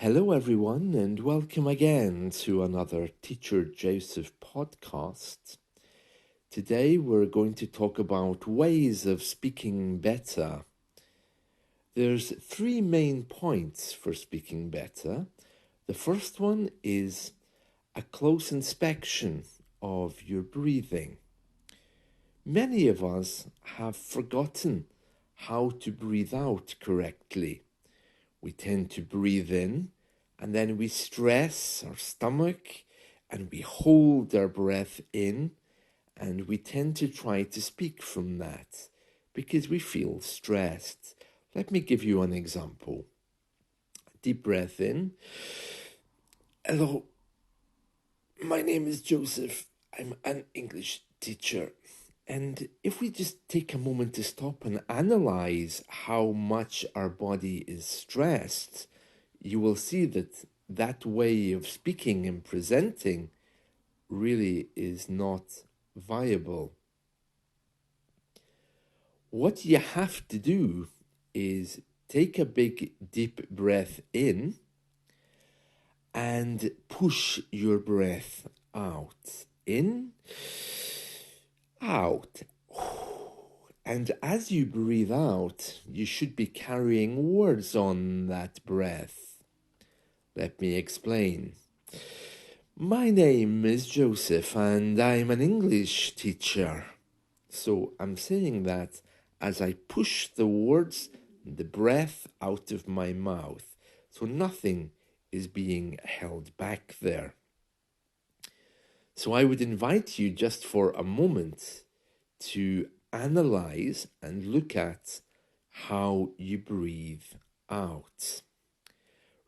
Hello, everyone, and welcome again to another Teacher Joseph podcast. Today, we're going to talk about ways of speaking better. There's three main points for speaking better. The first one is a close inspection of your breathing. Many of us have forgotten how to breathe out correctly. We tend to breathe in, and then we stress our stomach, and we hold our breath in, and we tend to try to speak from that because we feel stressed. Let me give you an example. Deep breath in. Hello, my name is Joseph. I'm an English teacher. And if we just take a moment to stop and analyze how much our body is stressed, you will see that that way of speaking and presenting really is not viable. What you have to do is take a big deep breath in and push your breath out. In, out. And as you breathe out, you should be carrying words on that breath. Let me explain. My name is Joseph and I'm an English teacher. So I'm saying that as I push the words, the breath out of my mouth. So nothing is being held back there. So I would invite you just for a moment to analyze and look at how you breathe out.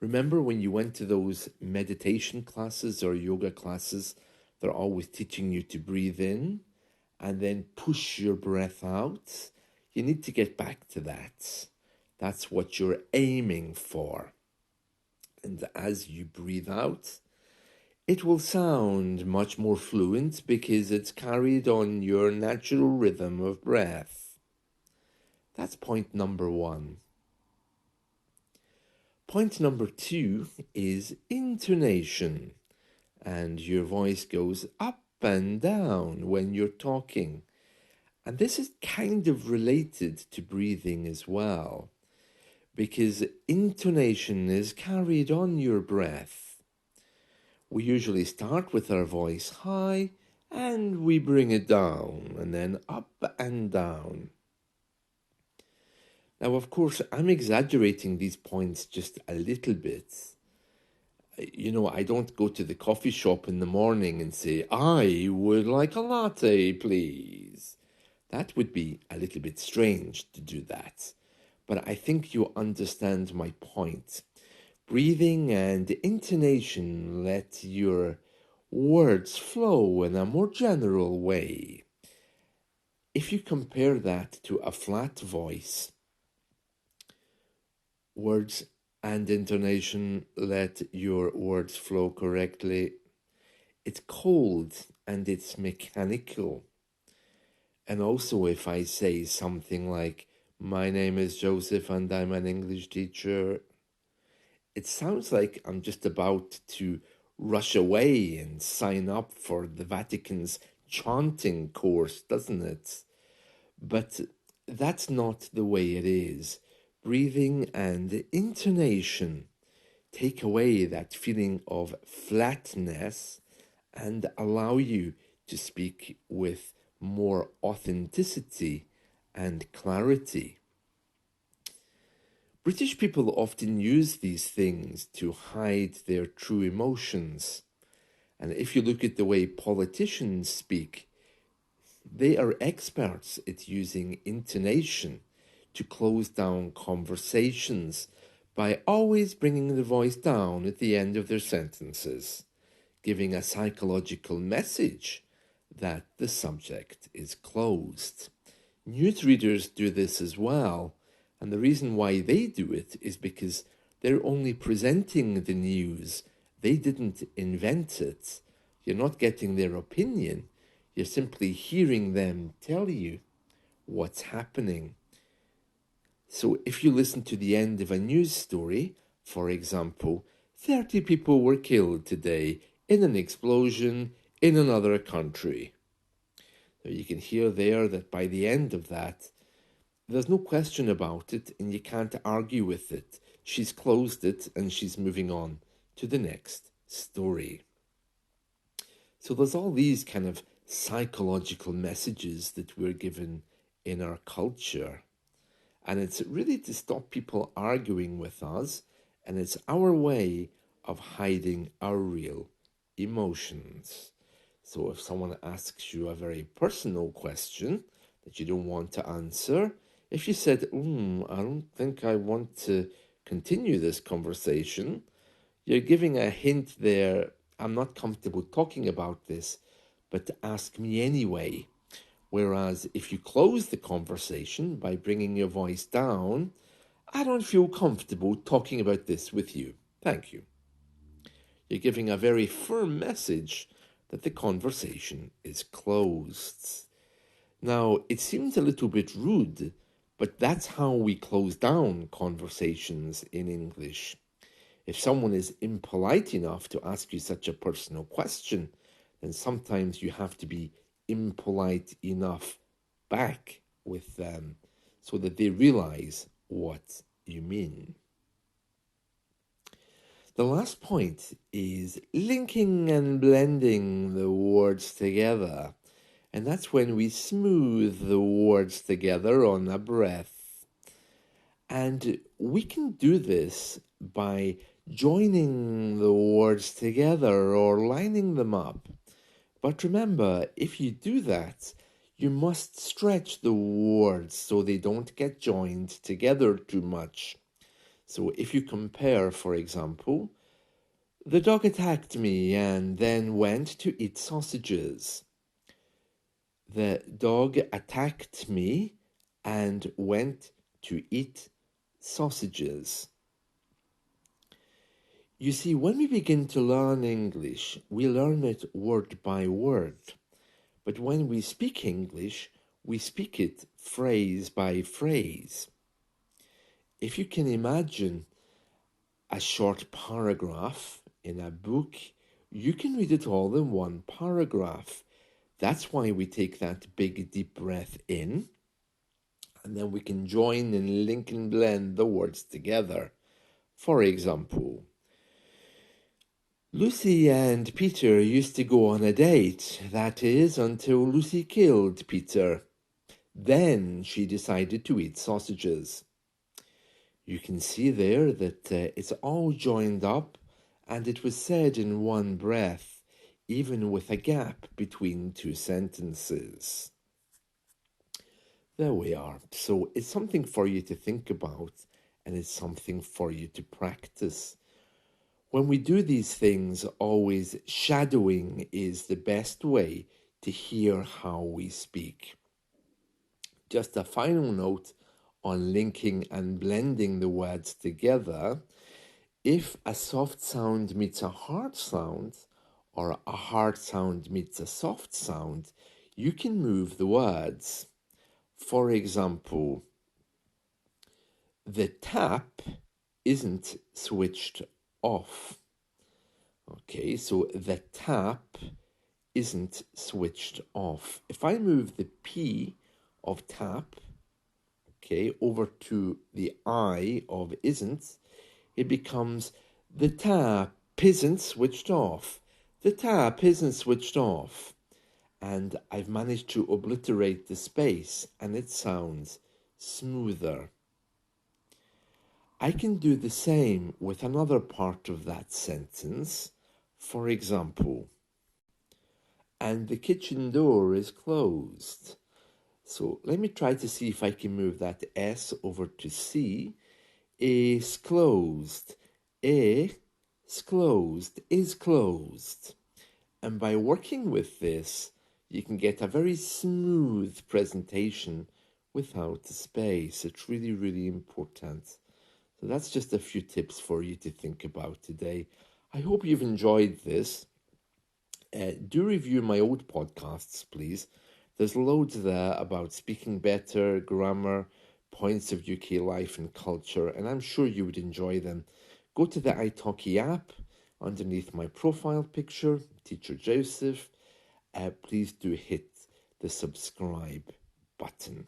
Remember when you went to those meditation classes or yoga classes, they're always teaching you to breathe in and then push your breath out. You need to get back to that. That's what you're aiming for. And as you breathe out, it will sound much more fluent because it's carried on your natural rhythm of breath. That's point number one. Point number two is intonation, and your voice goes up and down when you're talking. And this is kind of related to breathing as well, because intonation is carried on your breath. We usually start with our voice high, and we bring it down, and then up and down. Now, of course, I'm exaggerating these points just a little bit. You know, I don't go to the coffee shop in the morning and say, I would like a latte, please. That would be a little bit strange to do that. But I think you understand my point. Breathing and intonation let your words flow in a more general way. If you compare that to a flat voice, words and intonation let your words flow correctly. It's cold and it's mechanical. And also if I say something like, my name is Joseph and I'm an English teacher, it sounds like I'm just about to rush away and sign up for the Vatican's chanting course, doesn't it? But that's not the way it is. Breathing and intonation take away that feeling of flatness and allow you to speak with more authenticity and clarity. British people often use these things to hide their true emotions. And if you look at the way politicians speak, they are experts at using intonation to close down conversations by always bringing the voice down at the end of their sentences, giving a psychological message that the subject is closed. Newsreaders do this as well, and the reason why they do it is because they're only presenting the news. They didn't invent it. You're not getting their opinion. You're simply hearing them tell you what's happening. So if you listen to the end of a news story, for example, 30 people were killed today in an explosion in another country. So you can hear there that by the end of that, there's no question about it and you can't argue with it. She's closed it and she's moving on to the next story. So there's all these kind of psychological messages that we're given in our culture. And it's really to stop people arguing with us, and it's our way of hiding our real emotions. So if someone asks you a very personal question that you don't want to answer, if you said, I don't think I want to continue this conversation, you're giving a hint there, I'm not comfortable talking about this, but ask me anyway. Whereas if you close the conversation by bringing your voice down, I don't feel comfortable talking about this with you. Thank you. You're giving a very firm message that the conversation is closed. Now, it seems a little bit rude, but that's how we close down conversations in English. If someone is impolite enough to ask you such a personal question, then sometimes you have to be impolite enough back with them so that they realize what you mean. The last point is linking and blending the words together. And that's when we smooth the words together on a breath. And we can do this by joining the words together or lining them up. But remember, if you do that, you must stretch the words so they don't get joined together too much. So if you compare, for example, the dog attacked me and then went to eat sausages. The dog attacked me and went to eat sausages. You see, when we begin to learn English, we learn it word by word. But when we speak English, we speak it phrase by phrase. If you can imagine a short paragraph in a book, you can read it all in one paragraph. That's why we take that big deep breath in, and then we can join and link and blend the words together. For example, Lucy and Peter used to go on a date, that is, until Lucy killed Peter. Then she decided to eat sausages. You can see there that it's all joined up and it was said in one breath, even with a gap between two sentences. There we are. So it's something for you to think about and it's something for you to practice. When we do these things, always shadowing is the best way to hear how we speak. Just a final note on linking and blending the words together. If a soft sound meets a hard sound, or a hard sound meets a soft sound, you can move the words. For example, the tap isn't switched off. Okay, so the tap isn't switched off. If I move the P of tap, okay, over to the I of isn't, it becomes the tap isn't switched off. The tap isn't switched off. And I've managed to obliterate the space and it sounds smoother. I can do the same with another part of that sentence. For example, and the kitchen door is closed. So let me try to see if I can move that S over to C. Is closed. Is closed. Is closed. And by working with this, you can get a very smooth presentation without the space. It's really, really important. So that's just a few tips for you to think about today. I hope you've enjoyed this. Do review my old podcasts, please. There's loads there about speaking better, grammar, points of UK life and culture, and I'm sure you would enjoy them. Go to the italki app underneath my profile picture, Teacher Joseph. Please do hit the subscribe button.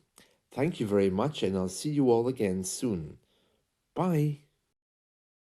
Thank you very much, and I'll see you all again soon. Bye.